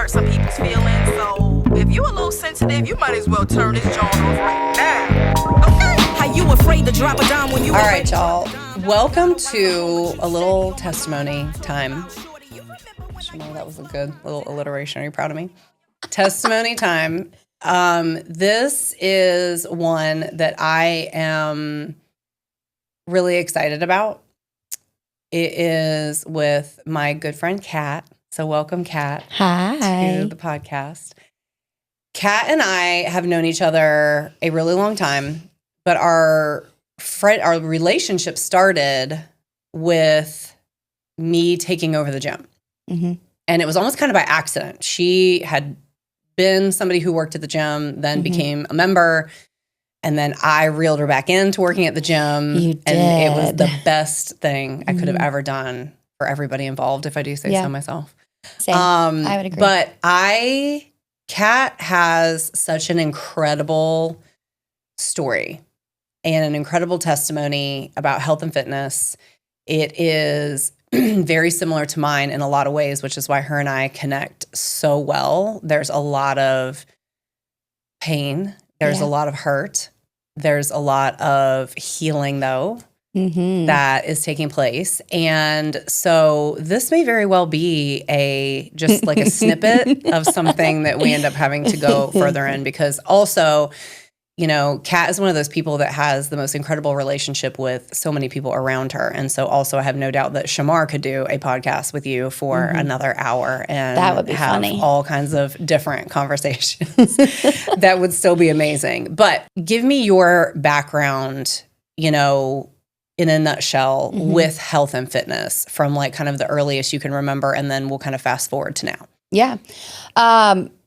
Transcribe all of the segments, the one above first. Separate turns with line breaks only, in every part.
hurt some people's feelings. So if you a little sensitive, you might as well turn this joint off right now. Okay? How you afraid to drop a dime when you...
All right, y'all. Welcome to a little testimony time. Shimon, that was a good little alliteration. Are you proud of me? Testimony time. This is one that I am really excited about. It is with my good friend, Kat. So welcome, Kat.
Hi.
To the podcast. Kat and I have known each other a really long time, but our relationship started with me taking over the gym.
Mm-hmm.
And it was almost kind of by accident. She had been somebody who worked at the gym, then became a member, and then I reeled her back into working at the gym.
You did.
And it was the best thing I could have ever done for everybody involved, if I do say so myself.
Same. I would agree.
But Kat has such an incredible story and an incredible testimony about health and fitness. It is very similar to mine in a lot of ways, which is why her and I connect so well. There's a lot of pain. There's a lot of hurt. There's a lot of healing, though, that is taking place. And so this may very well be just like a snippet of something that we end up having to go further in, because also, you know, Kat is one of those people that has the most incredible relationship with so many people around her. And so also I have no doubt that Shamar could do a podcast with you for another hour and
that would be
have
funny.
All kinds of different conversations. That would still be amazing. But give me your background, you know, in a nutshell with health and fitness from like kind of the earliest you can remember, and then we'll kind of fast forward to now.
Yeah.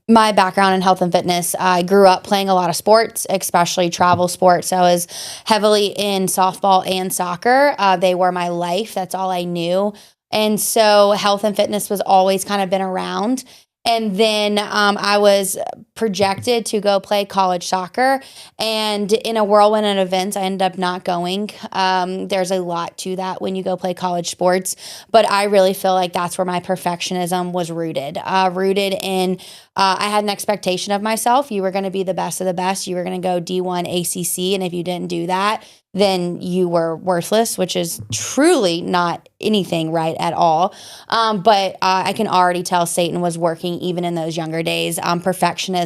My background in health and fitness, I grew up playing a lot of sports, especially travel sports. I was heavily in softball and soccer. They were my life. That's all I knew. And so health and fitness was always kind of been around. And then I was projected to go play college soccer. And in a whirlwind of events, I ended up not going. There's a lot to that when you go play college sports. But I really feel like that's where my perfectionism was rooted. Rooted in, I had an expectation of myself. You were going to be the best of the best. You were going to go D1 ACC. And if you didn't do that, then you were worthless, which is truly not anything right at all. But I can already tell Satan was working even in those younger days. Perfectionism.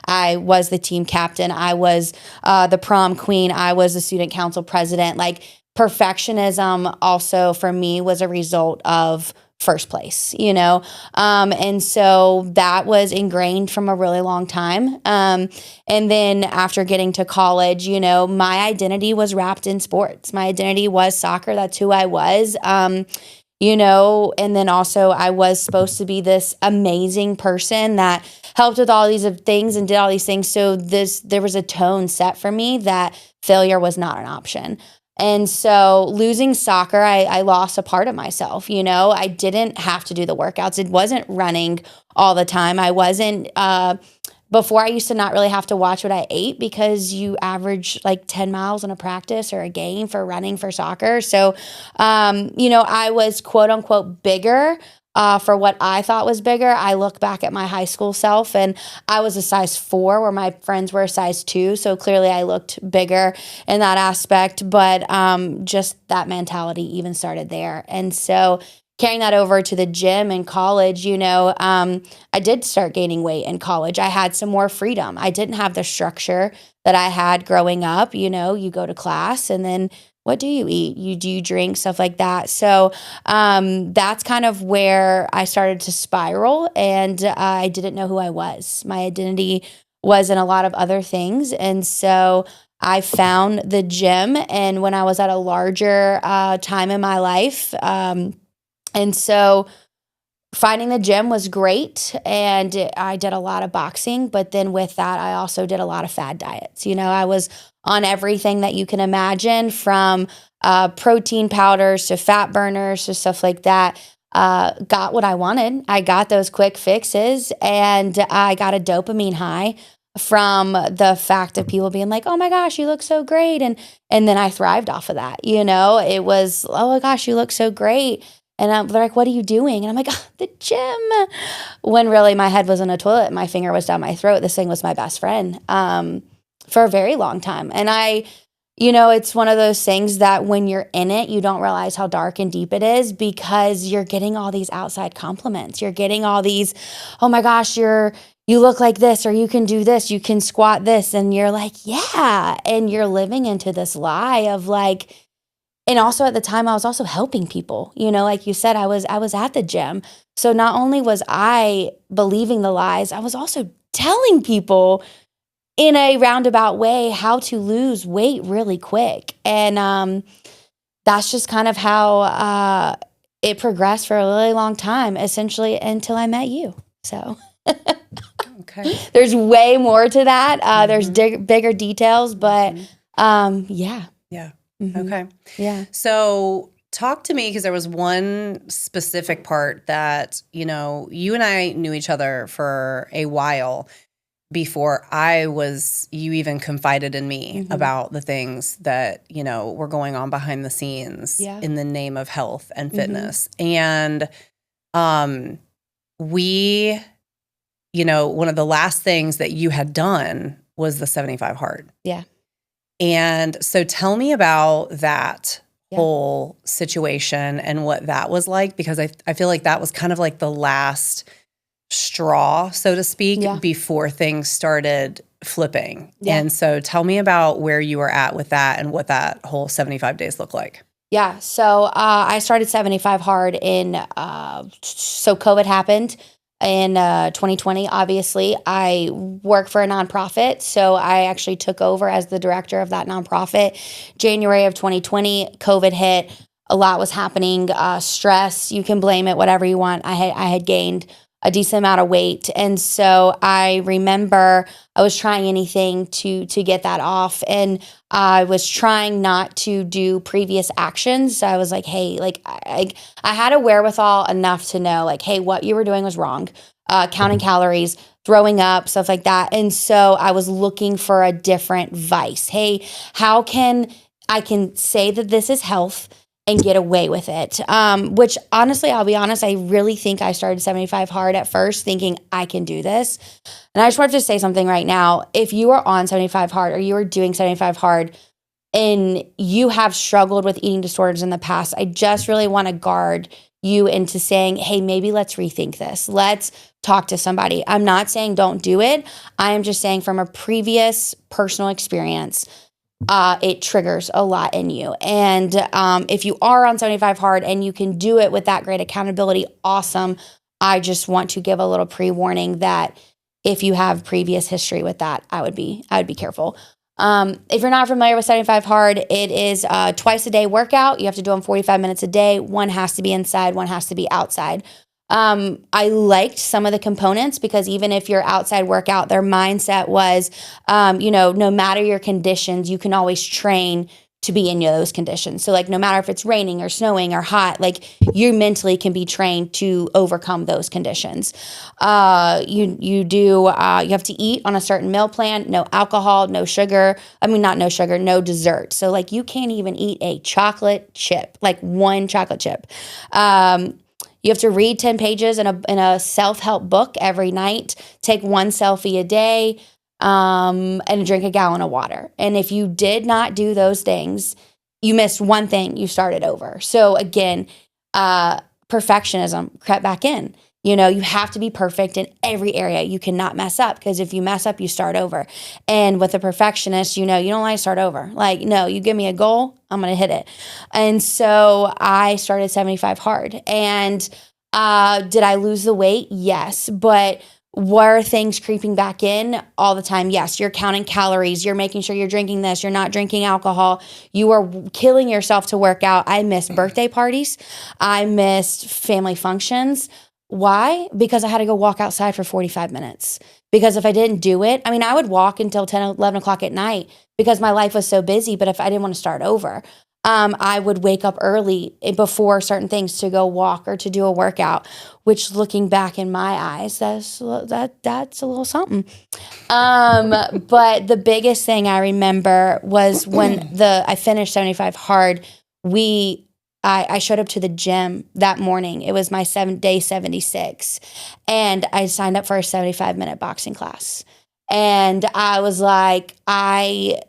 I was the team captain. I was the prom queen. I was the student council president. Like, perfectionism also for me was a result of first place, you know? And so that was ingrained from a really long time. And then after getting to college, you know, my identity was wrapped in sports. My identity was soccer. That's who I was. You know, and then also I was supposed to be this amazing person that helped with all these things and did all these things. So there was a tone set for me that failure was not an option. And so losing soccer, I lost a part of myself. You know, I didn't have to do the workouts. It wasn't running all the time. I wasn't, before I used to not really have to watch what I ate because you average like 10 miles in a practice or a game for running for soccer. So, you know, I was quote unquote bigger for what I thought was bigger. I look back at my high school self and I was a size 4 where my friends were a size 2. So clearly I looked bigger in that aspect, but just that mentality even started there. And so carrying that over to the gym in college, you know, I did start gaining weight in college. I had some more freedom. I didn't have the structure that I had growing up. You know, you go to class and then what do you eat? You drink, stuff like that. So that's kind of where I started to spiral, and I didn't know who I was. My identity was in a lot of other things. And so I found the gym, and when I was at a larger time in my life, and so finding the gym was great, and I did a lot of boxing, but then with that, I also did a lot of fad diets. You know, I was on everything that you can imagine, from protein powders to fat burners to stuff like that. Got what I wanted. I got those quick fixes, and I got a dopamine high from the fact of people being like, oh my gosh, you look so great. And then I thrived off of that. You know, it was, oh my gosh, you look so great. And they're like, what are you doing? And I'm like, the gym. When really my head was in a toilet and my finger was down my throat. This thing was my best friend for a very long time. And it's one of those things that when you're in it, you don't realize how dark and deep it is because you're getting all these outside compliments. You're getting all these, oh my gosh, you look like this, or you can do this, you can squat this. And you're like, yeah. And you're living into this lie of like, and also at the time I was also helping people, like you said, I was at the gym. So not only was I believing the lies, I was also telling people in a roundabout way how to lose weight really quick. And that's just kind of how it progressed for a really long time, essentially until I met you. So
Okay.
There's way more to that. There's bigger details, but yeah.
Yeah.
Mm-hmm.
Okay.
Yeah.
So talk to me, because there was one specific part that, you and I knew each other for a while before you even confided in me about the things that, were going on behind the scenes in the name of health and fitness. And we, one of the last things that you had done was the 75 hard.
Yeah.
And so tell me about that whole situation and what that was like, because I feel like that was kind of like the last straw, so to speak, before things started flipping. Yeah. And so tell me about where you were at with that and what that whole 75 days looked like.
Yeah. So I started 75 hard so COVID happened. In 2020, obviously, I work for a nonprofit. So I actually took over as the director of that nonprofit. January of 2020, COVID hit. A lot was happening. Stress, you can blame it, whatever you want. I had gained a decent amount of weight. And so I remember I was trying anything to get that off. And I was trying not to do previous actions. So I was like, hey, like I had a wherewithal enough to know like, hey, what you were doing was wrong. Counting calories, throwing up, stuff like that. And so I was looking for a different vice. Hey, how can I say that this is health and get away with it? Which honestly, I'll be honest, I really think I started 75 hard at first thinking I can do this. And I just wanted to say something right now. If you are on 75 hard or you are doing 75 hard and you have struggled with eating disorders in the past, I just really want to guard you into saying, hey, maybe let's rethink this. Let's talk to somebody. I'm not saying don't do it. I am just saying from a previous personal experience, it triggers a lot in you. And if you are on 75 hard and you can do it with that great accountability, awesome. I just want to give a little pre-warning that if you have previous history with that, I would be careful. If you're not familiar with 75 hard, it is a twice a day workout. You have to do them 45 minutes a day. One has to be inside, one has to be outside. I liked some of the components because even if you're outside workout, their mindset was, no matter your conditions, you can always train to be in those conditions. So like, no matter if it's raining or snowing or hot, like you mentally can be trained to overcome those conditions. You have to eat on a certain meal plan, no alcohol, no sugar. Not no sugar, no dessert. So like you can't even eat a chocolate chip, like one chocolate chip. You have to read 10 pages in a self-help book every night, take one selfie a day, and drink a gallon of water. And if you did not do those things, you missed one thing, you started over. So again, perfectionism crept back in. You have to be perfect in every area. You cannot mess up because if you mess up, you start over. And with a perfectionist, you don't like to start over. Like, no, you give me a goal, I'm going to hit it. And so I started 75 hard. And did I lose the weight? Yes. But were things creeping back in all the time? Yes. You're counting calories. You're making sure you're drinking this. You're not drinking alcohol. You are killing yourself to work out. I missed birthday parties. I missed family functions. Why? Because I had to go walk outside for 45 minutes. Because if I didn't do it, I would walk until 10, 11 o'clock at night because my life was so busy. But if I didn't want to start over, I would wake up early before certain things to go walk or to do a workout, which looking back in my eyes, that's a little something. But the biggest thing I remember was when I finished 75 hard, we I showed up to the gym that morning. It was my day 76. And I signed up for a 75-minute boxing class. And I was like, I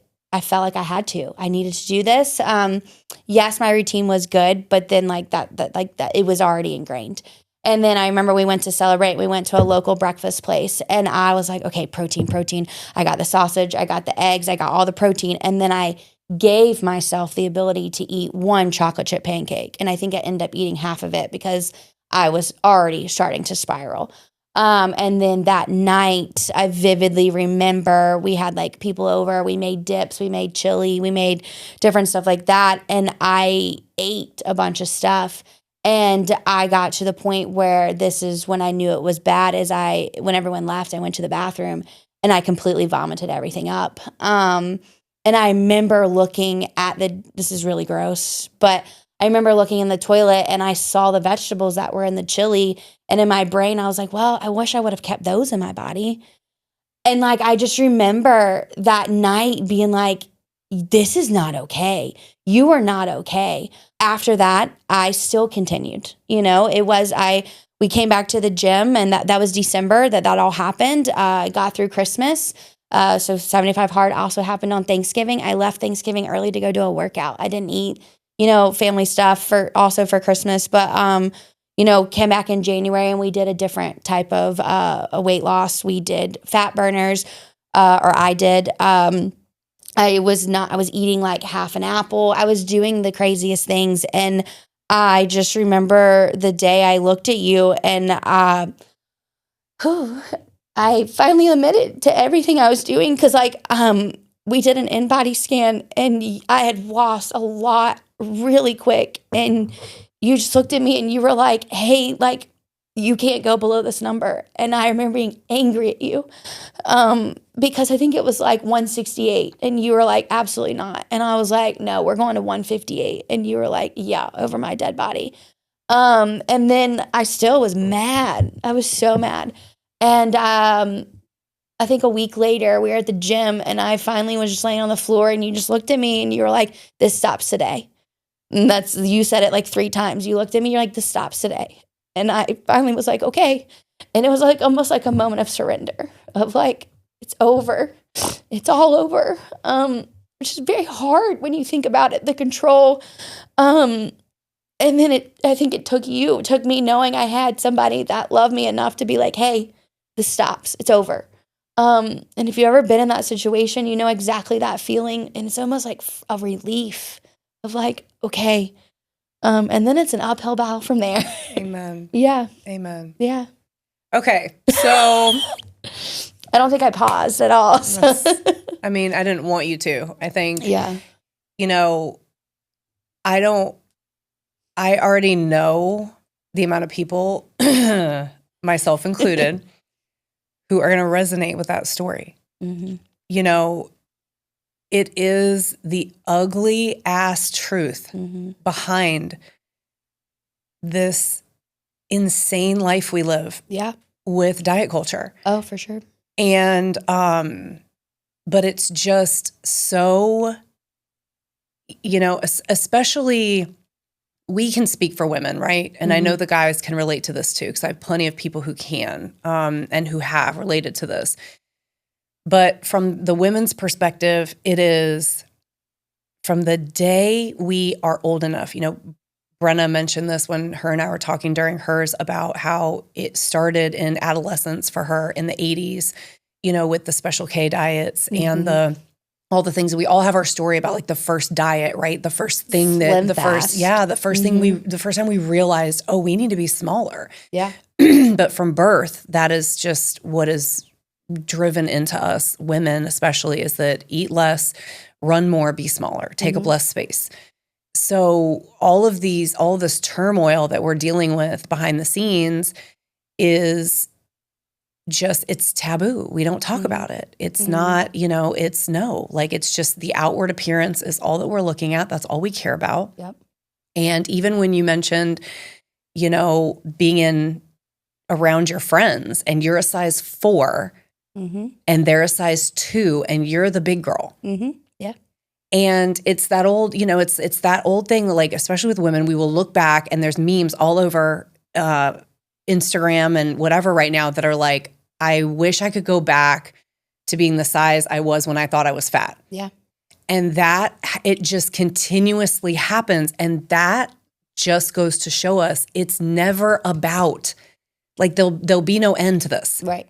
felt like I had to. I needed to do this. Yes, my routine was good, but then that it was already ingrained. And then I remember we went to celebrate. We went to a local breakfast place, and I was like, okay, protein. I got the sausage, I got the eggs, I got all the protein. And then I gave myself the ability to eat one chocolate chip pancake. And I think I ended up eating half of it because I was already starting to spiral. And then that night, I vividly remember we had like people over, we made dips, we made chili, we made different stuff like that. And I ate a bunch of stuff. And I got to the point where this is when I knew it was bad, when everyone left, I went to the bathroom and I completely vomited everything up. And I remember looking at this is really gross, but I remember looking in the toilet and I saw the vegetables that were in the chili. And in my brain, I was like, well, I wish I would have kept those in my body. And like, I just remember that night being like, this is not okay. You are not okay. After that, I still continued. We came back to the gym, and that was December that all happened. I got through Christmas. So 75 Hard also happened on Thanksgiving. I left Thanksgiving early to go do a workout. I didn't eat, family stuff for Christmas, but, came back in January and we did a different type of a weight loss. We did fat burners, or I did. I was eating like half an apple. I was doing the craziest things. And I just remember the day I looked at you and I finally admitted to everything I was doing because, we did an in-body scan and I had lost a lot really quick. And you just looked at me and you were like, hey, you can't go below this number. And I remember being angry at you because I think it was like 168. And you were like, absolutely not. And I was like, no, we're going to 158. And you were like, yeah, over my dead body. And then I still was mad. I was so mad. And I think a week later, we were at the gym and I finally was just laying on the floor and you just looked at me and you were like, this stops today. And you said it like 3 times. You looked at me, you're like, this stops today. And I finally was like, okay. And it was like almost like a moment of surrender of like, it's over. It's all over. Which is very hard when you think about it, the control. And then I think it took me knowing I had somebody that loved me enough to be like, hey, this stops. It's over. And if you've ever been in that situation, you know exactly that feeling. And it's almost like a relief of like, okay. And then it's an uphill battle from there.
Amen.
Yeah.
Amen.
Yeah.
Okay. So
I don't think I paused at all. So.
I didn't want you to. I think,
yeah.
I already know the amount of people, myself included, who are going to resonate with that story.
Mm-hmm.
It is the ugly ass truth behind this insane life we live with diet culture.
Oh, for sure.
And, but it's just so, especially we can speak for women, right? And I know the guys can relate to this too, because I have plenty of people who can, and who have related to this. But from the women's perspective, it is from the day we are old enough. Brenna mentioned this when her and I were talking during hers about how it started in adolescence for her in the 80s, with the Special K diets and all the things. We all have our story about like the first diet, right? The first thing that the first time we realized, oh, we need to be smaller.
Yeah.
But from birth, that is just what is driven into us women, especially, is that eat less, run more, be smaller, take up less space. So all of this turmoil that we're dealing with behind the scenes is just, it's taboo. We don't talk about it. It's not, it's just the outward appearance is all that we're looking at. That's all we care about.
Yep.
And even when you mentioned, being around your friends and you're a size 4 and they're a size 2 and you're the big girl.
Yeah.
And it's that old, it's that old thing, like, especially with women, we will look back and there's memes all over Instagram and whatever right now that are like, I wish I could go back to being the size I was when I thought I was fat.
Yeah.
And that it just continuously happens. And that just goes to show us it's never about, like, there'll be no end to this.
Right.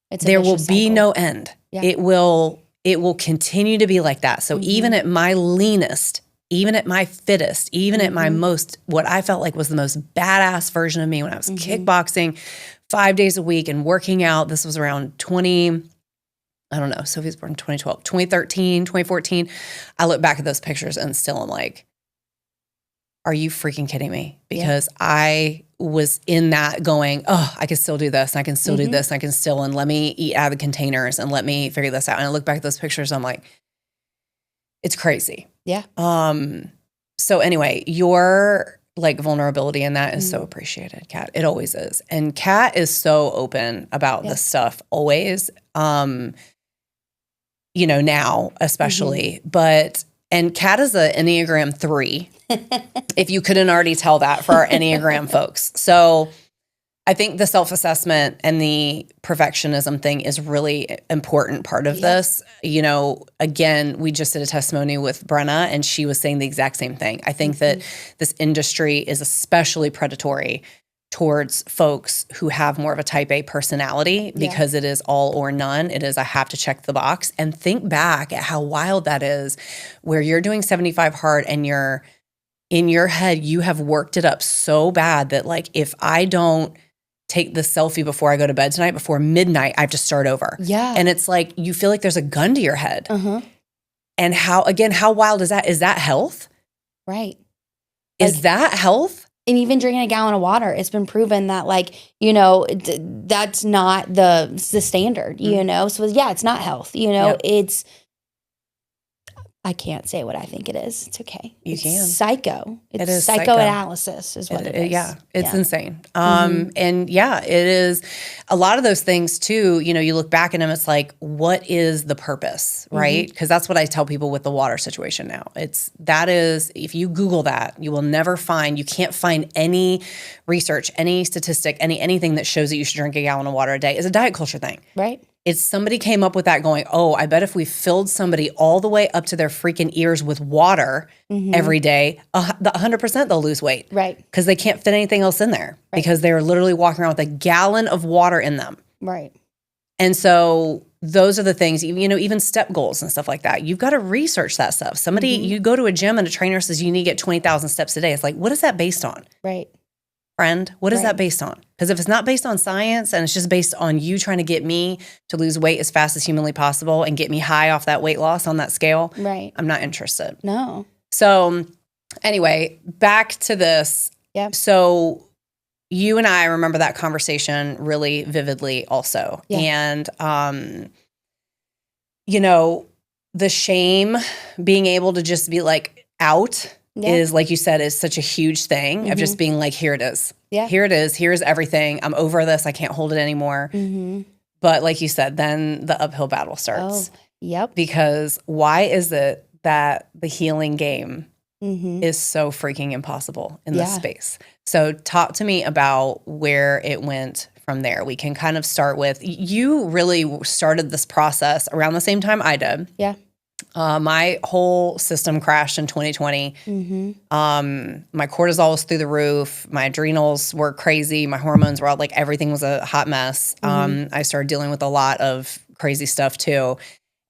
There will be no end.
Yeah.
It will continue to be like that. So even at my leanest, even at my fittest, even at my most, what I felt like was the most badass version of me when I was kickboxing 5 days a week and working out, this was around I don't know, Sophie was born in 2012, 2013, 2014. I look back at those pictures and still I'm like, are you freaking kidding me? Because I was in that going, oh, I can still do this. And I can still do this. And I can still, and let me eat out of the containers and let me figure this out. And I look back at those pictures, I'm like, it's crazy.
Yeah.
So anyway, your like vulnerability in that is so appreciated, Kat. It always is. And Kat is so open about this stuff always. Now especially, and Kat is a Enneagram 3, if you couldn't already tell that for our Enneagram folks. So I think the self-assessment and the perfectionism thing is really important part of this. Again, we just did a testimony with Brenna and she was saying the exact same thing. I think that this industry is especially predatory towards folks who have more of a type A personality because it is all or none. It is, I have to check the box. And think back at how wild that is, where you're doing 75 hard and you're in your head, you have worked it up so bad that like, if I don't take the selfie before I go to bed tonight, before midnight, I have to start over.
Yeah.
And it's like, you feel like there's a gun to your head. And how wild is that? Is that health?
Right.
Is that health?
And even drinking a gallon of water, it's been proven that, that's not the standard, So, it's not health, It's, I can't say what I think it is. It's okay.
You can.
Psycho. It is psychoanalysis is what it is.
Yeah, it's insane. And it is a lot of those things too, you look back at them, it's like, what is the purpose, right? Because that's what I tell people with the water situation now. If you Google that, you can't find any research, any statistic, anything that shows that you should drink a gallon of water a day. It's a diet culture thing.
Right.
It's somebody came up with that going, oh, I bet if we filled somebody all the way up to their freaking ears with water every day, 100% they'll lose weight.
Right.
Because they can't fit anything else in there because they're literally walking around with a gallon of water in them.
Right.
And so those are the things, even step goals and stuff like that. You've got to research that stuff. You go to a gym and a trainer says you need to get 20,000 steps a day. It's like, what is that based on?
Right.
Friend, what is that based on? Because if it's not based on science and it's just based on you trying to get me to lose weight as fast as humanly possible and get me high off that weight loss on that scale, I'm not interested.
No.
So anyway, back to this.
Yeah.
So you and I remember that conversation really vividly also.
Yeah.
And, the shame, being able to just be like out is, like you said, is such a huge thing of just being like, here it is.
Yeah.
Here it is. Here's everything. I'm over this. I can't hold it anymore. But like you said, then the uphill battle starts.
Oh, yep.
Because why is it that the healing game is so freaking impossible in this space? So talk to me about where it went from there. We can kind of start with, you really started this process around the same time I did.
Yeah.
My whole system crashed in 2020. My cortisol was through the roof. My adrenals were crazy. My hormones were all like, everything was a hot mess. I started dealing with a lot of crazy stuff too.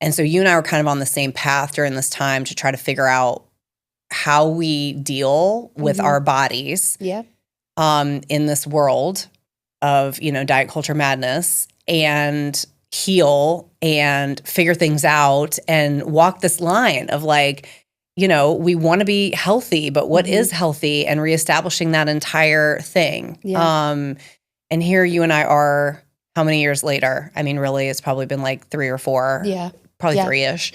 And so you and I were kind of on the same path during this time to try to figure out how we deal with our bodies in this world of, diet culture madness, and heal and figure things out and walk this line of like, we want to be healthy, but what is healthy, and reestablishing that entire thing. And here you and I are, how many years later? I mean, really, it's probably been like 3 or 4.
Yeah.
Probably 3-ish.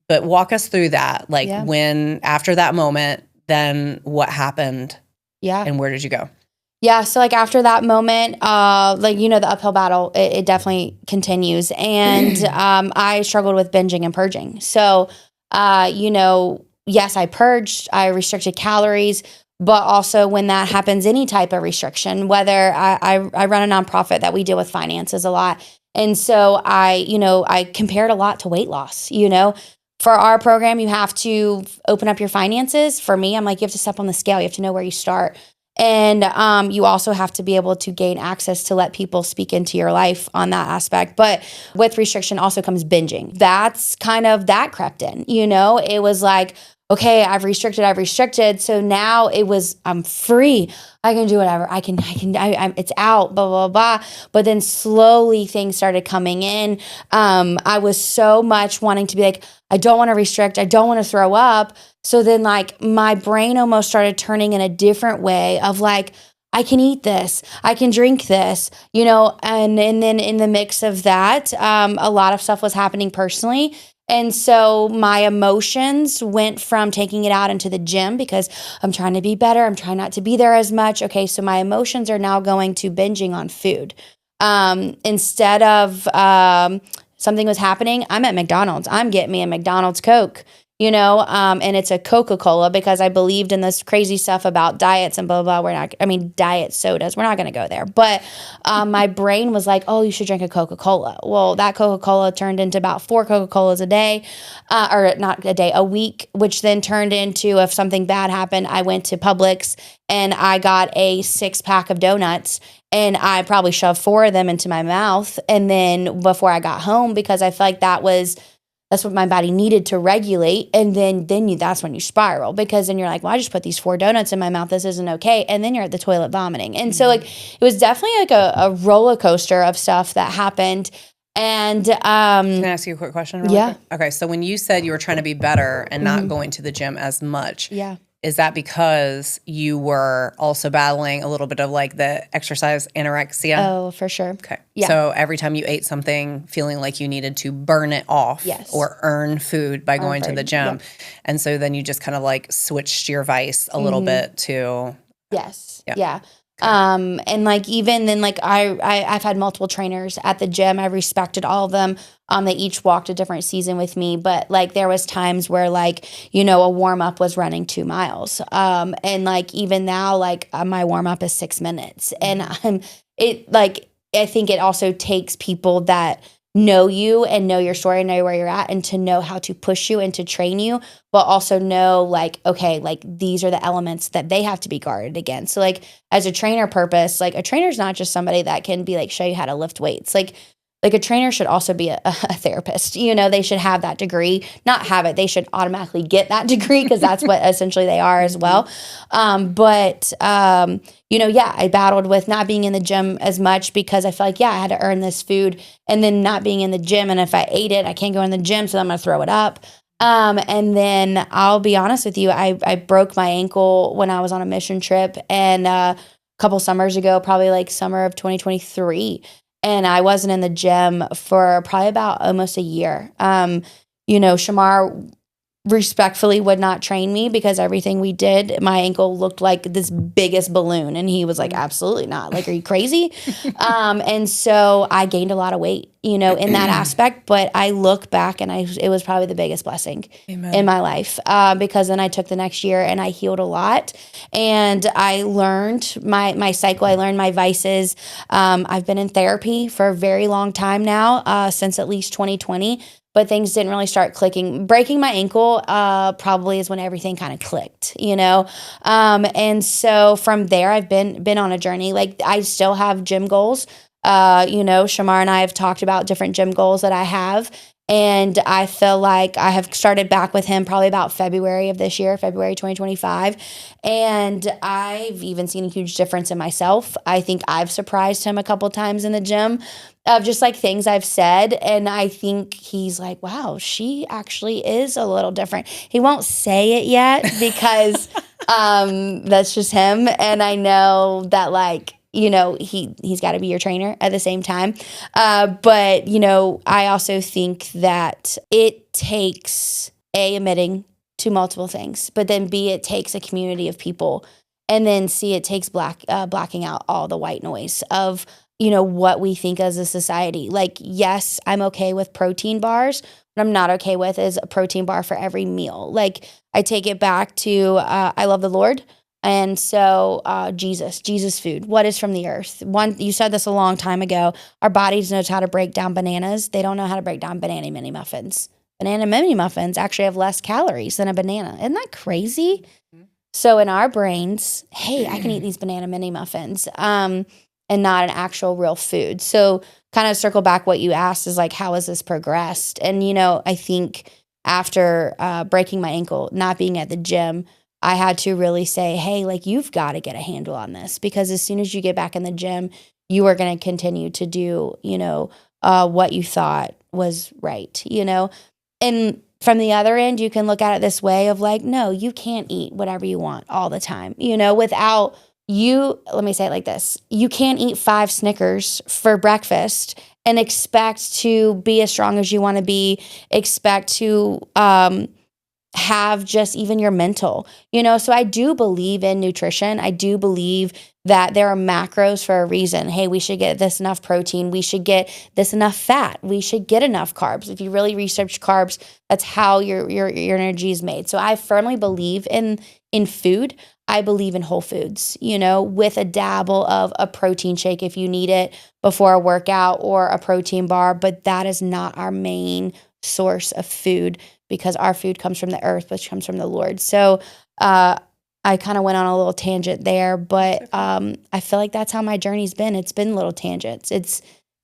But walk us through that. Like when, after that moment, then what happened?
Yeah.
And where did you go?
Yeah, so like after that moment, like the uphill battle, it definitely continues, and I struggled with binging and purging. So, yes, I purged, I restricted calories, but also when that happens, any type of restriction, whether I run a nonprofit that we deal with finances a lot, and so I compared a lot to weight loss. For our program, you have to open up your finances. For me, I'm like, you have to step on the scale. You have to know where you start. And you also have to be able to gain access to let people speak into your life on that aspect. But with restriction also comes binging. That's kind of that crept in, It was like, okay, I've restricted. So now I'm free. I can do whatever. It's out, blah, blah, blah. But then slowly things started coming in. I was so much wanting to be like, I don't want to restrict. I don't want to throw up. So then like my brain almost started turning in a different way of like, I can eat this, I can drink this, and then in the mix of that, a lot of stuff was happening personally. And so my emotions went from taking it out into the gym because I'm trying to be better. I'm trying not to be there as much. Okay, so my emotions are now going to binging on food. Instead of something was happening, I'm at McDonald's. I'm getting me a McDonald's Coke. And it's a Coca-Cola because I believed in this crazy stuff about diets and blah, blah, blah. Diet sodas. We're not going to go there. But my brain was like, oh, you should drink a Coca-Cola. Well, that Coca-Cola turned into about 4 Coca-Colas a day, or not a day, a week, which then turned into if something bad happened, I went to Publix and I got a 6-pack of donuts. And I probably shoved 4 of them into my mouth. And then before I got home, because I felt like that's what my body needed to regulate. And then that's when you spiral, because then you're like, well, I just put these 4 donuts in my mouth. This isn't okay. And then you're at the toilet vomiting. And so like, it was definitely like a roller coaster of stuff that happened. And
can I ask you a quick question?
Yeah.
Quick? Okay. So when you said you were trying to be better and not going to the gym as much,
yeah.
Is that because you were also battling a little bit of like the exercise anorexia?
Oh, for sure.
Okay.
Yeah.
So every time you ate something, feeling like you needed to burn it off or earn food by going to the gym.
Yep.
And so then you just kind of like switched your vice a little bit to.
Yes.
Yeah.
Yeah. And like, even then, like I've had multiple trainers at the gym. I respected all of them. They each walked a different season with me, but like there was times where like, a warm up was running 2 miles. And like, even now, like my warm up is 6 minutes, and I think it also takes people that know you and know your story, know where you're at, and to know how to push you and to train you, but also know like, okay, like these are the elements that they have to be guarded against. So like as a trainer purpose, like a trainer is not just somebody that can be like, show you how to lift weights. Like a trainer should also be a therapist. They should have that degree, not have it. They should automatically get that degree because that's what essentially they are as well. I battled with not being in the gym as much because I felt like, I had to earn this food, and then not being in the gym. And if I ate it, I can't go in the gym, so I'm going to throw it up. And then I'll be honest with you, I broke my ankle when I was on a mission trip, and a couple summers ago, probably like summer of 2023. And I wasn't in the gym for probably about almost a year. Shamar respectfully would not train me because everything we did, my ankle looked like this biggest balloon. And he was like, absolutely not. Like, are you crazy? And so I gained a lot of weight, in that aspect. But I look back and it was probably the biggest blessing in my life, because then I took the next year and I healed a lot. And I learned my cycle. I learned my vices. I've been in therapy for a very long time now, since at least 2020. But things didn't really start clicking. Breaking my ankle probably is when everything kind of clicked, And so from there, I've been on a journey. Like I still have gym goals. Shamar and I have talked about different gym goals that I have. And I feel like I have started back with him probably about February of this year, February 2025. And I've even seen a huge difference in myself. I think I've surprised him a couple times in the gym of just like things I've said. And I think he's like, wow, she actually is a little different. He won't say it yet because that's just him. And I know that like, he's got to be your trainer at the same time. But I also think that it takes admitting to multiple things, but then B, it takes a community of people. And then C, it takes blacking out all the white noise of, what we think as a society. Like, yes, I'm okay with protein bars. What I'm not okay with is a protein bar for every meal. Like, I take it back to I love the Lord. And so Jesus food, what is from the earth? You said this a long time ago. Our bodies knows how to break down bananas. They don't know how to break down banana mini muffins. Banana mini muffins actually have less calories than a banana. Isn't that crazy? So in our brains, hey, I can eat these banana mini muffins and not an actual real food. So kind of circle back what you asked is like, how has this progressed? And, I think after breaking my ankle, not being at the gym, I had to really say, hey, like, you've got to get a handle on this, because as soon as you get back in the gym, you are going to continue to do, what you thought was right, And from the other end, you can look at it this way of like, no, you can't eat whatever you want all the time, without let me say it like this. You can't eat 5 Snickers for breakfast and expect to be as strong as you want to be, expect to, have just even your mental, so I do believe in nutrition. I do believe that there are macros for a reason. Hey, we should get this enough protein. We should get this enough fat. We should get enough carbs. If you really research carbs, that's how your energy is made. So I firmly believe in food. I believe in whole foods, with a dabble of a protein shake if you need it before a workout, or a protein bar, but that is not our main source of food, because our food comes from the earth, which comes from the Lord. So I kind of went on a little tangent there, but I feel like that's how my journey's been. It's been little tangents.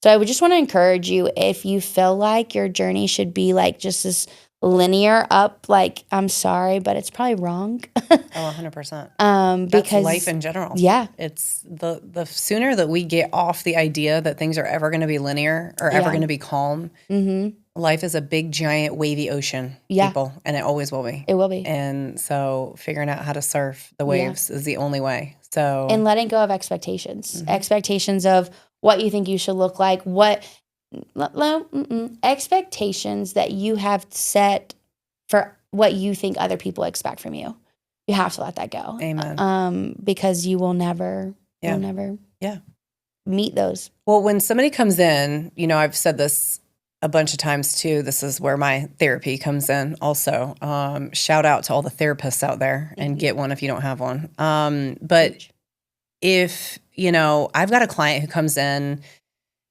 So I would just want to encourage you, if you feel like your journey should be like just this linear up, like, I'm sorry, but it's probably wrong.
100%.
Because
that's life in general.
Yeah.
It's the sooner that we get off the idea that things are ever going to be linear or ever going to be calm. Mm-hmm. Life is a big, giant, wavy ocean, people, and it always will be.
It will be.
And so figuring out how to surf the waves is the only way. So,
and letting go of expectations, expectations of what you think you should look like, expectations that you have set for what you think other people expect from you. You have to let that go.
Amen.
Because you will never, meet those.
Well, when somebody comes in, I've said this a bunch of times too. This is where my therapy comes in also. Shout out to all the therapists out there, and get one if you don't have one. But if, I've got a client who comes in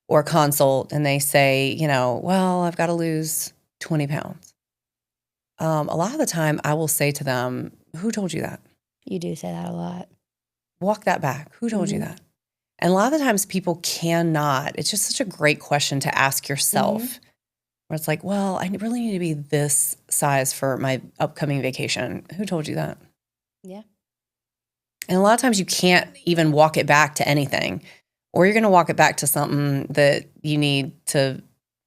or consult and they say, well, I've got to lose 20 pounds. A lot of the time I will say to them, who told you that?
You do say that a lot.
Walk that back. Who told you that? And a lot of the times people cannot. It's just such a great question to ask yourself, where it's like, well, I really need to be this size for my upcoming vacation. Who told you that?
Yeah.
And a lot of times you can't even walk it back to anything, or you're going to walk it back to something that you need to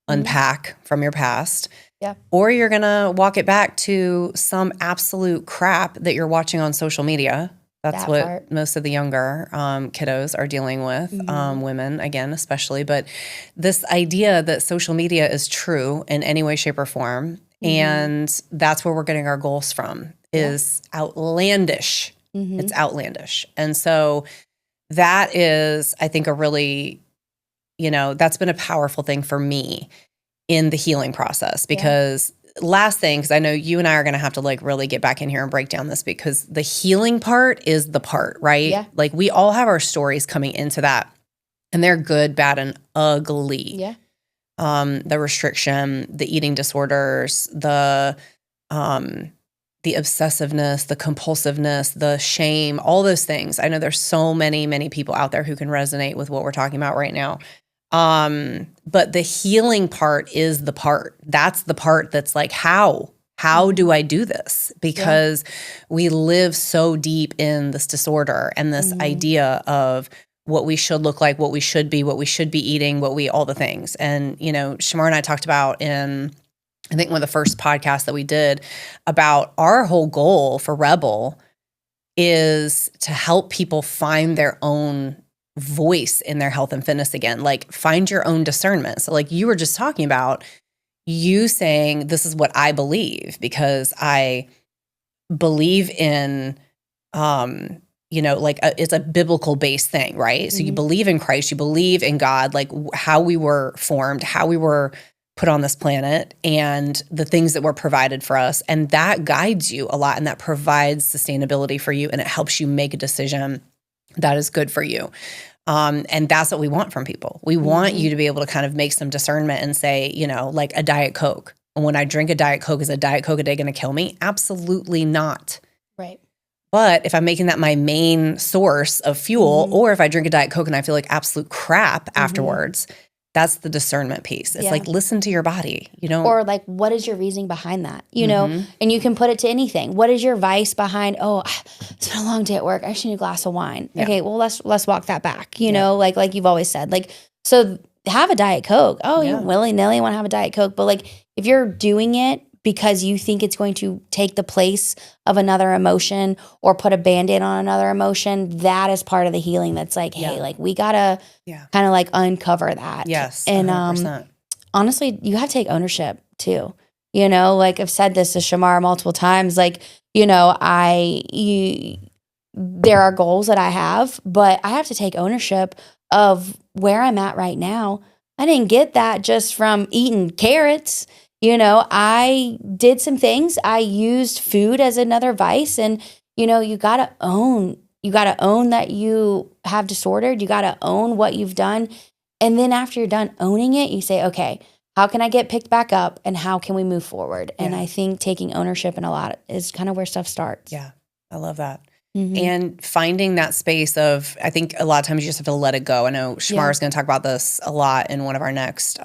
unpack from your past.
Yeah.
Or you're going to walk it back to some absolute crap that you're watching on social media. That's what part. Most of the younger kiddos are dealing with, women, again, especially. But this idea that social media is true in any way, shape, or form, and that's where we're getting our goals from, is outlandish. It's outlandish. And so that is, I think, a really, that's been a powerful thing for me in the healing process, because last thing, because I know you and I are going to have to like really get back in here and break down this, because the healing part is the part, right?
Yeah.
Like, we all have our stories coming into that, and they're good, bad, and ugly.
Yeah.
The restriction, the eating disorders, the obsessiveness, the compulsiveness, the shame, all those things. I know there's so many people out there who can resonate with what we're talking about right now. But the healing part is the part. That's the part that's like, how do I do this? Because we live so deep in this disorder and this idea of what we should look like, what we should be eating, all the things. And, Shamar and I talked about in, I think, one of the first podcasts that we did, about our whole goal for Rebel is to help people find their own voice in their health and fitness again. Like, find your own discernment. So like you were just talking about, you saying, this is what I believe, because I believe in like it's a biblical based thing, right? So you believe in Christ, you believe in God, like how we were formed, how we were put on this planet, and the things that were provided for us. And that guides you a lot, and that provides sustainability for you, and it helps you make a decision that is good for you. And that's what we want from people. We want you to be able to kind of make some discernment and say, like a Diet Coke. And when I drink a Diet Coke, is a Diet Coke a day going to kill me? Absolutely not.
Right.
But if I'm making that my main source of fuel, or if I drink a Diet Coke and I feel like absolute crap afterwards, that's the discernment piece. It's like, listen to your body,
Or like, what is your reasoning behind that? And you can put it to anything. What is your vice behind, it's been a long day at work, I just need a glass of wine. Yeah. Okay, well, let's walk that back, like you've always said. Like, so have a Diet Coke. You willy-nilly want to have a Diet Coke. But like, if you're doing it because you think it's going to take the place of another emotion or put a Band-Aid on another emotion, that is part of the healing. That's like, hey, like we gotta kind of like uncover that.
Yes.
And
100%.
Honestly, you have to take ownership too. Like I've said this to Shamar multiple times, like, there are goals that I have, but I have to take ownership of where I'm at right now. I didn't get that just from eating carrots. I did some things. I used food as another vice, and you gotta own that you have disordered. You gotta own what you've done, and then after you're done owning it, you say, okay, how can I get picked back up, and how can we move forward? And I think taking ownership in a lot is kind of where stuff starts.
Yeah, I love that. And finding that space of, I think a lot of times you just have to let it go. I know Shamar is going to talk about this a lot in one of our next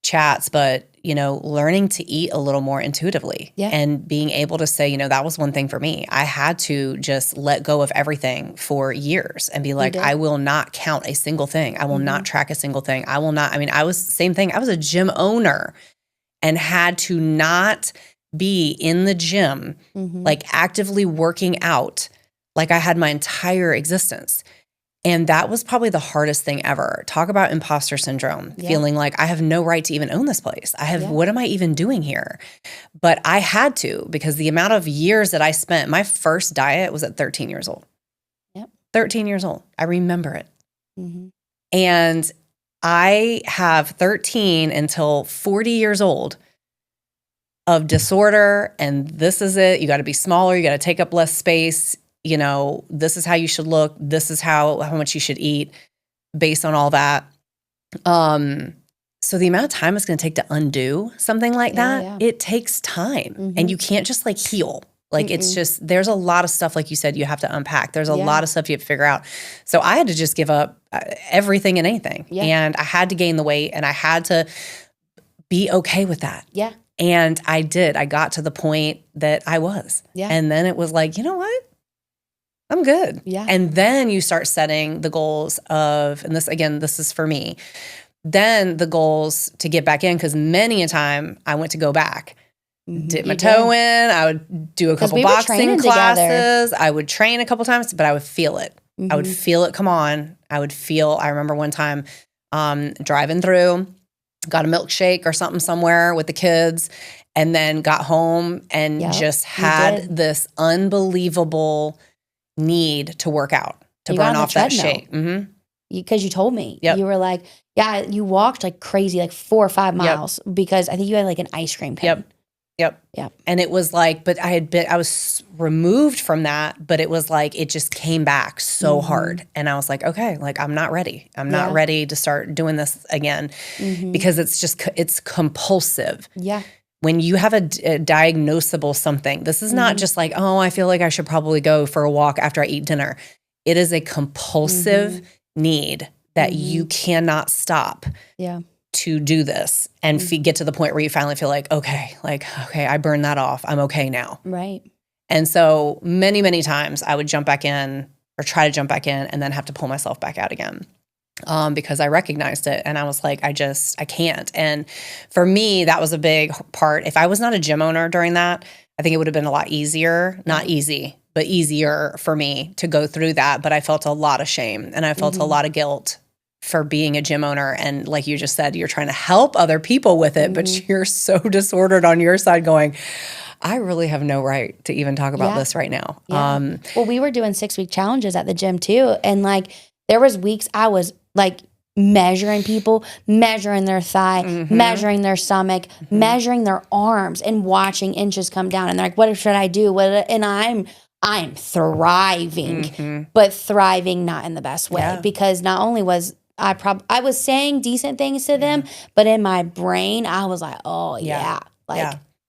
chats, but learning to eat a little more intuitively and being able to say, that was one thing for me. I had to just let go of everything for years and be like, I will not count a single thing. I will not track a single thing. I will not. I was same thing. I was a gym owner and had to not be in the gym, like actively working out like I had my entire existence. And that was probably the hardest thing ever. Talk about imposter syndrome, feeling like I have no right to even own this place. What am I even doing here? But I had to, because the amount of years that I spent, my first diet was at 13 years old. 13 years old. I remember it. And I have 13 until 40 years old of disorder. And this is it. You got to be smaller. You got to take up less space. This is how you should look. This is how much you should eat based on all that. So the amount of time it's going to take to undo something like that, it takes time. And you can't just like heal. Like it's just, there's a lot of stuff, like you said, you have to unpack. There's a lot of stuff you have to figure out. So I had to just give up everything and anything. And I had to gain the weight, and I had to be okay with that. And I did. I got to the point that I was. And then it was like, you know what? I'm good. And then you start setting the goals of, and this is for me, then the goals to get back in, because many a time I went to go back, dip my toe in, I would do a couple boxing classes, together. I would train a couple times, but I would feel it. I would feel it come on. I remember one time driving through, got a milkshake or something somewhere with the kids, and then got home and just had this unbelievable need to work out, to burn off that shake.
Because you told me. You were like, you walked like crazy, like 4 or 5 miles, because I think you had like an ice cream cone. And it was like, but I was removed from that, but it was like, it just came back so hard. And I was like, okay, like I'm not ready. I'm not ready to start doing this again, because it's compulsive. When you have a diagnosable something, this is not just like, I feel like I should probably go for a walk after I eat dinner. It is a compulsive need that you cannot stop to do this and get to the point where you finally feel like, okay, I burned that off. I'm okay now.
Right. And so many, many times I would jump back in or try to jump back in and then have to pull myself back out again. Because I recognized it and I was like, I can't. And for me, that was a big part. If I was not a gym owner during that, I think it would have been a lot easier, not easy, but easier for me to go through that. But I felt a lot of shame and I felt a lot of guilt for being a gym owner. And like you just said, you're trying to help other people with it, but you're so disordered on your side going, I really have no right to even talk about this right now.
Yeah. Well, we were doing 6-week challenges at the gym too. And like, there was weeks I was like measuring people, measuring their thigh, measuring their stomach, measuring their arms, and watching inches come down. And they're like, what should I do? And I'm thriving, but thriving not in the best way, because not only was I was saying decent things to them, but in my brain, I was like, oh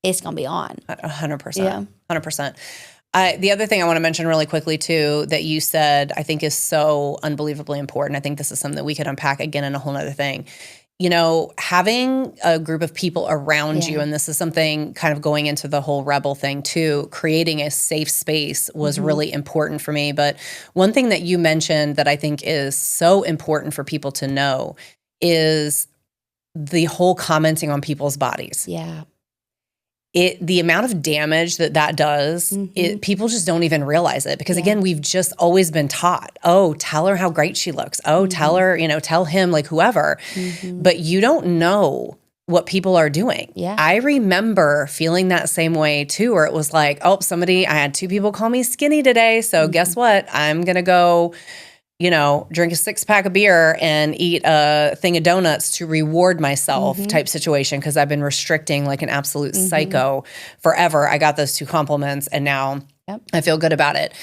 it's going to be on.
100%.
Yeah.
100%. The other thing I want to mention really quickly too, that you said, I think is so unbelievably important. I think this is something that we could unpack again in a whole nother thing. You know, having a group of people around you, and this is something kind of going into the whole rebel thing too, creating a safe space was really important for me. But one thing that you mentioned that I think is so important for people to know is the whole commenting on people's bodies.
Yeah.
The amount of damage that does, people just don't even realize it, because again, we've just always been taught, oh, tell her how great she looks. Oh, tell her, tell him, like whoever, but you don't know what people are doing.
Yeah.
I remember feeling that same way too, where it was like, oh, I had 2 people call me skinny today. So guess what? I'm going to go, drink a 6-pack of beer and eat a thing of donuts to reward myself type situation, because I've been restricting like an absolute psycho forever. I got those 2 compliments and now I feel good about it.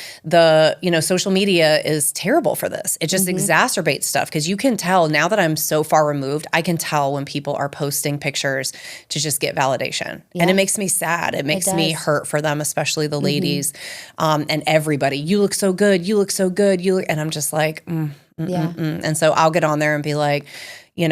Social media is terrible for this. It just exacerbates stuff, because you can tell now that I'm so far removed, I can tell when people are posting pictures to just get validation. And it makes me sad. It makes me hurt for them, especially the ladies and everybody. You look so good. You look so good. And I'm just like, And so I'll get on there and be like, you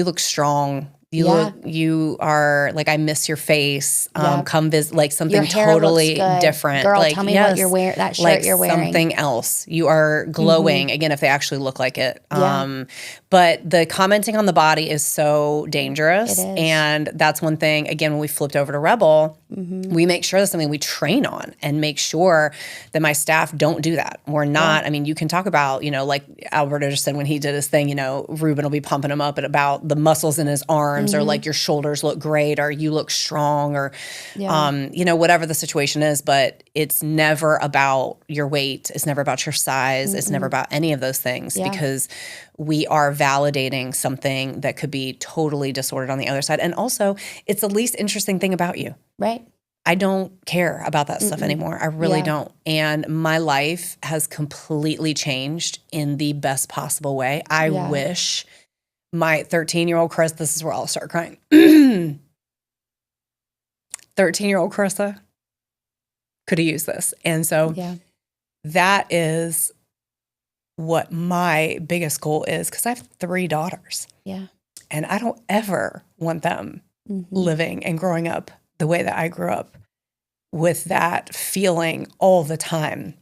look strong. You are like, I miss your face. Come visit, like something totally different.
Girl,
like,
tell me what you're wearing, that shirt
like
you're wearing.
Something else. You are glowing, again, if they actually look like it. But the commenting on the body is so dangerous.
It is.
And that's one thing, again, when we flipped over to Rebel, we make sure that's something we train on and make sure that my staff don't do that. We're not, I mean, you can talk about, like Alberto just said when he did his thing, Ruben will be pumping him up about the muscles in his arms, or like your shoulders look great, or you look strong, or, whatever the situation is. But it's never about your weight. It's never about your size. It's never about any of those things, because we are validating something that could be totally disordered on the other side. And also, it's the least interesting thing about you.
Right.
I don't care about that stuff anymore. I really don't. And my life has completely changed in the best possible way. I wish my 13-year-old Chris, this is where I'll start crying. 13-year-old Carissa could have used this. And so that is what my biggest goal is, because I have 3 daughters.
Yeah.
And I don't ever want them living and growing up the way that I grew up, with that feeling all the time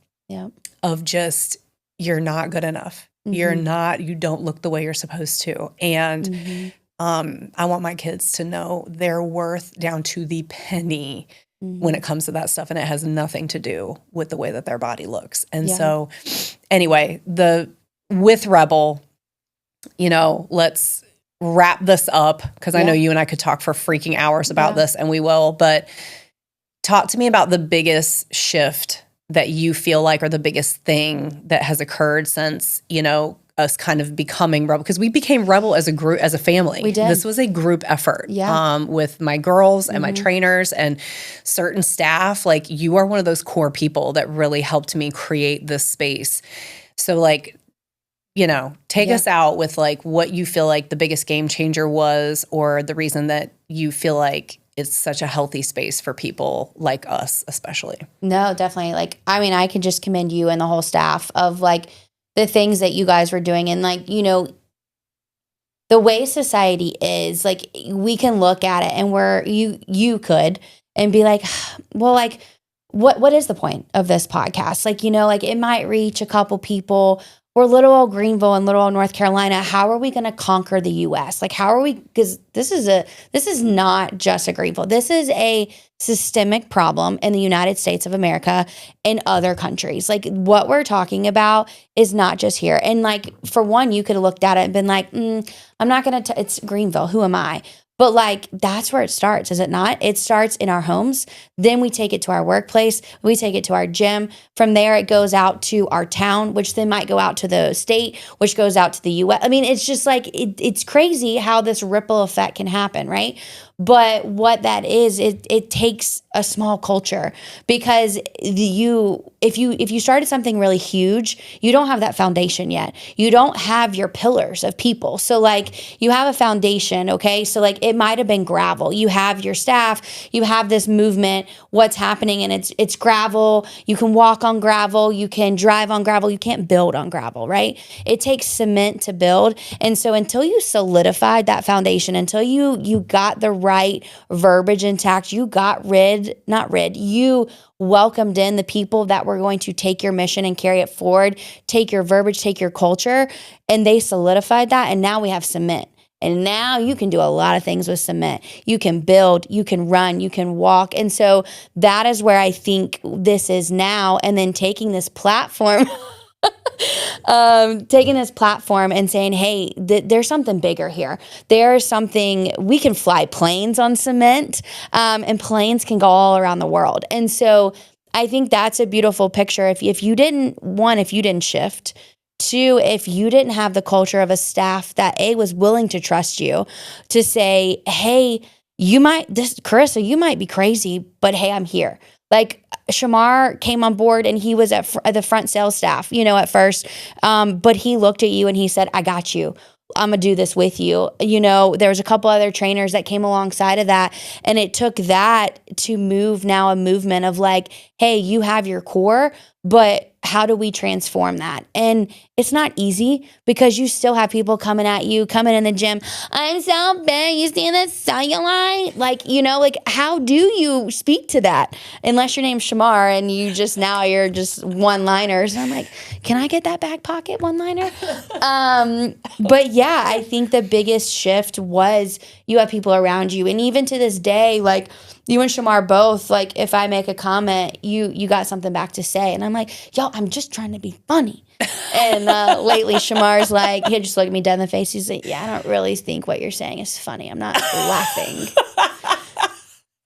of just, you're not good enough. You don't look the way you're supposed to. And I want my kids to know their worth down to the penny when it comes to that stuff. And it has nothing to do with the way that their body looks. And so anyway, with Rebel, let's wrap this up, because I know you and I could talk for freaking hours about this, and we will. But talk to me about the biggest shift that you feel like, or the biggest thing that has occurred since, us kind of becoming Rebel, because we became Rebel as a group, as a family.
We did.
This was a group effort with my girls and my trainers and certain staff. Like, you are one of those core people that really helped me create this space. So like, take us out with like what you feel like the biggest game changer was, or the reason that you feel like it's such a healthy space for people like us, especially.
No, definitely. Like, I mean, I can just commend you and the whole staff of like the things that you guys were doing. And like, the way society is, like, we can look at it and you could and be like, well, like, what is the point of this podcast? Like, like it might reach a couple people. We're little old Greenville and little old North Carolina. How are we going to conquer the U.S.? Like, how are we? Because this is not just a Greenville. This is a systemic problem in the United States of America and other countries. Like, what we're talking about is not just here. And like, for one, you could have looked at it and been like, I'm not going to, it's Greenville. Who am I? But like, that's where it starts, is it not? It starts in our homes. Then we take it to our workplace. We take it to our gym. From there, it goes out to our town, which then might go out to the state, which goes out to the US. I mean, it's just like, it's crazy how this ripple effect can happen, right? But what that is, it takes a small culture, because if you started something really huge, you don't have that foundation yet. You don't have your pillars of people. So like, you have a foundation, okay? So like, it might have been gravel. You have your staff, you have this movement, what's happening, and it's gravel. You can walk on gravel, you can drive on gravel, you can't build on gravel, right? It takes cement to build. And so until you solidified that foundation, until you got the right verbiage intact, you welcomed in the people that were going to take your mission and carry it forward, take your verbiage, take your culture, and they solidified that. And now we have cement. And now you can do a lot of things with cement. You can build, you can run, you can walk. And so that is where I think this is now. And then taking this platform and saying, hey, there's something bigger here. There's something, we can fly planes on cement, and planes can go all around the world. And so I think that's a beautiful picture. If you didn't shift, two, if you didn't have the culture of a staff that was willing to trust you, to say, hey, Carissa, you might be crazy, but hey, I'm here. Like, Shamar came on board and he was at the front sales staff, at first. But he looked at you and he said, I got you. I'm going to do this with you. There was a couple other trainers that came alongside of that. And it took that to move now a movement of like, hey, you have your core, but how do we transform that? And it's not easy, because you still have people coming in the gym. I'm so big. You see the cellulite? Like, how do you speak to that? Unless your name's Shamar and you're just one-liners. And I'm like, can I get that back pocket one-liner? But yeah, I think the biggest shift was you have people around you. And even to this day, like, you and Shamar both, like, if I make a comment, you got something back to say. And I'm like, yo, I'm just trying to be funny. And lately Shamar's like, he'll just look at me dead in the face. He's like, yeah, I don't really think what you're saying is funny. I'm not laughing.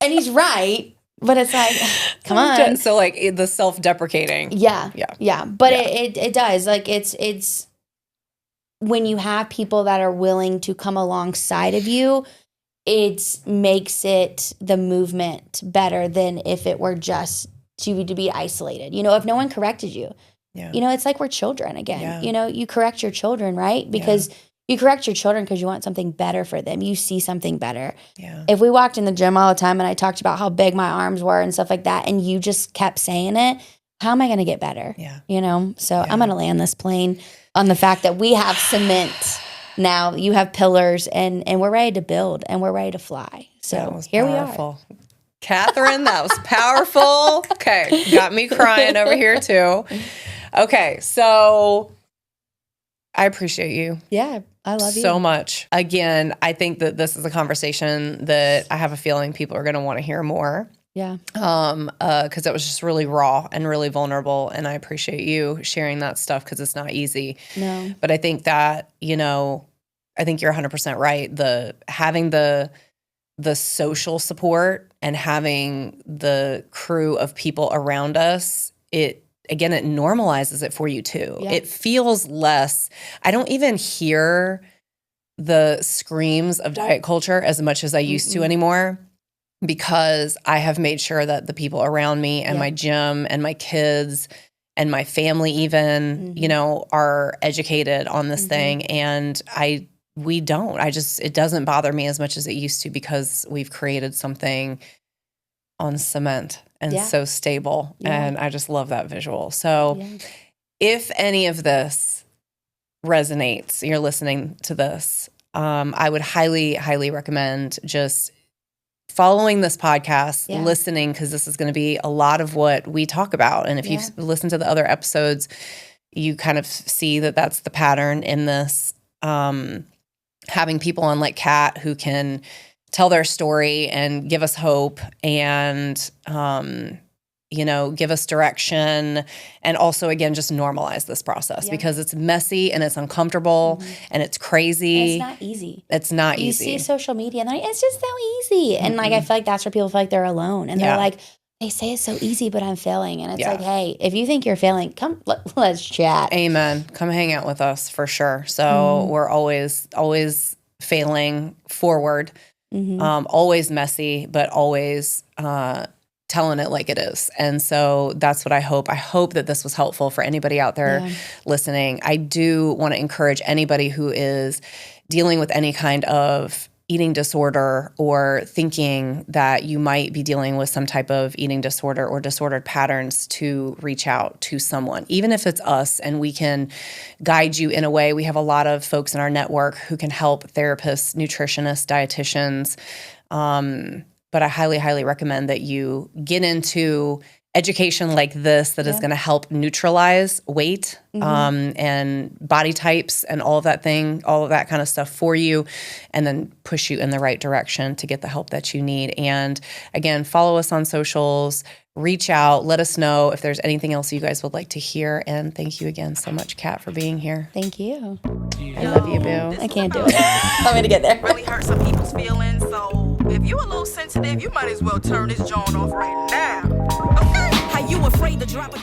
And he's right. But it's like, come on.
So like the self-deprecating.
Yeah. But it does. Like, it's when you have people that are willing to come alongside of you, it makes it the movement better than if it were just to be isolated. If no one corrected you, it's like we're children again. You correct your children, right? Because you correct your children because you want something better for them. You see something better. Yeah. If we walked in the gym all the time and I talked about how big my arms were and stuff like that, and you just kept saying it, how am I going to get better? Yeah. So I'm going to land this plane on the fact that we have cement. Now you have pillars, and we're ready to build, and we're ready to fly. So here
powerful. We are. Catherine, that was powerful. Okay, got me crying over here too. Okay, so I appreciate you.
Yeah, I love you
so much. Again, I think that this is a conversation that I have a feeling people are going to want to hear more.
Yeah.
Because it was just really raw and really vulnerable, and I appreciate you sharing that stuff because it's not easy.
No.
But I think that, I think you're 100% right. Having the social support and having the crew of people around us, it normalizes it for you too. Yeah. It feels less. I don't even hear the screams of diet culture as much as I used to anymore, because I have made sure that the people around me and my gym and my kids and my family even, are educated on this thing. And it doesn't bother me as much as it used to, because we've created something on cement and so stable. Yeah. And I just love that visual. So if any of this resonates, you're listening to this, I would highly, highly recommend just following this podcast, listening, because this is going to be a lot of what we talk about. And if you've listened to the other episodes, you kind of see that that's the pattern in this. Having people on like Kat who can tell their story and give us hope, and give us direction, and also, again, just normalize this process because it's messy and it's uncomfortable and it's crazy.
It's not easy.
It's not
you
easy.
You see social media and it's just so easy. And like, I feel like that's where people feel like they're alone. And they're like, they say it's so easy, but I'm failing. And it's like, hey, if you think you're failing, come, let's chat.
Amen. Come hang out with us for sure. So we're always failing forward, always messy, but always telling it like it is. And so that's what I hope. I hope that this was helpful for anybody out there listening. I do want to encourage anybody who is dealing with any kind of eating disorder or thinking that you might be dealing with some type of eating disorder or disordered patterns to reach out to someone, even if it's us and we can guide you in a way. We have a lot of folks in our network who can help: therapists, nutritionists, dietitians. But I highly, highly recommend that you get into education like this that is going to help neutralize weight and body types and all of that kind of stuff for you, and then push you in the right direction to get the help that you need. And again, follow us on socials, reach out, let us know if there's anything else you guys would like to hear. And thank you again so much, Kat, for being here.
Thank you.
I love you, boo.
I can't do it. I'm going to get there.
Really hurt some people's feelings. So if you a little sensitive, you might as well turn this joint off right now. Okay? How you afraid to drop a